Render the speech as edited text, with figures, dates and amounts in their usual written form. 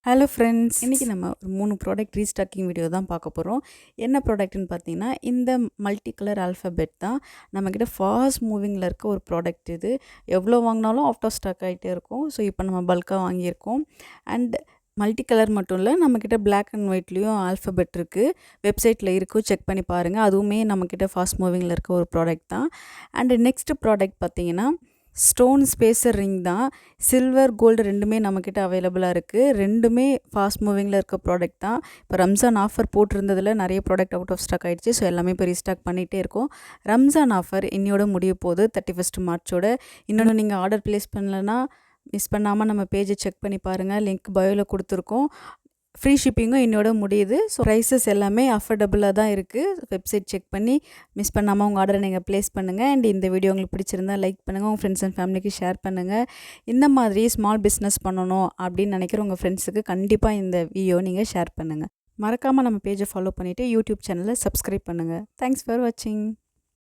Hello friends, இன்றைக்கி நம்ம ஒரு 3 ப்ராடக்ட் ரீஸ்டாக்கிங் வீடியோ தான் பார்க்க போகிறோம். என்ன ப்ராடக்ட்னு பார்த்தீங்கன்னா, இந்த மல்டி கலர் ஆல்ஃபபெட் தான் நம்மக்கிட்ட ஃபாஸ்ட் மூவிங்கில் இருக்க ஒரு ப்ராடக்ட் இது. எவ்வளோ வாங்கினாலும் அவுட் ஆஃப் ஸ்டாக் ஆகிட்டே இருக்கும். ஸோ இப்போ நம்ம பல்காக வாங்கியிருக்கோம். அண்ட் மல்டி கலர் மட்டும் இல்லை, நம்மக்கிட்ட பிளாக் அண்ட் ஒயிட்லேயும் ஆல்ஃபபெட் இருக்குது. வெப்சைட்டில் இருக்குது, செக் பண்ணி பாருங்கள். அதுவுமே நம்மக்கிட்ட ஃபாஸ்ட் மூவிங்கில் இருக்க ஒரு ப்ராடக்ட் தான். அண்டு நெக்ஸ்ட் ப்ராடக்ட் பார்த்தீங்கன்னா, ஸ்டோன் ஸ்பேஸர் ரிங் தான். சில்வர் கோல்டு ரெண்டுமே நம்மக்கிட்ட அவைலபிளாக இருக்குது. ரெண்டுமே ஃபாஸ்ட் மூவிங்கில் இருக்க ப்ராடக்ட் தான். இப்போ ரம்ஜான் ஆஃபர் போட்டிருந்ததில் நிறைய ப்ராடக்ட் அவுட் ஆஃப் ஸ்டாக் ஆகிடுச்சு. ஸோ எல்லாமே இப்போ ரீஸ்டாக் பண்ணிகிட்டே இருக்கோம். ரம்ஜான் ஆஃபர் இன்னையோட முடிய போகுது, 31 மார்ச்சோட. இன்னொன்று நீங்கள் ஆர்டர் ப்ளேஸ் பண்ணலன்னா மிஸ் பண்ணாமல் நம்ம பேஜை செக் பண்ணி பாருங்கள். லிங்க் பயோவில் கொடுத்துருக்கோம். ஃப்ரீ ஷிப்பிங்கும் இன்னோட முடியுது. ஸோ ப்ரைஸஸ் எல்லாமே அஃபோர்டபுளாக தான் இருக்குது. வெப்சைட் செக் பண்ணி மிஸ் பண்ணாமல் உங்கள் ஆர்டரை நீங்கள் ப்ளேஸ் பண்ணுங்கள். அண்ட் இந்த வீடியோ உங்களுக்கு பிடிச்சிருந்தா லைக் பண்ணுங்கள், உங்கள் ஃப்ரெண்ட்ஸ் அண்ட் ஃபேமிலிக்கு ஷேர் பண்ணுங்கள். இந்த மாதிரி ஸ்மால் பிஸ்னஸ் பண்ணணும் அப்படின்னு நினைக்கிற உங்கள் ஃப்ரெண்ட்ஸுக்கு கண்டிப்பாக இந்த வீடியோ நீங்கள் ஷேர் பண்ணுங்கள். மறக்காமல் நம்ம பேஜை ஃபாலோ பண்ணிவிட்டு யூடியூப் சேனலை சப்ஸ்கிரைப் பண்ணுங்கள். தேங்க்ஸ் ஃபார் வாட்சிங்.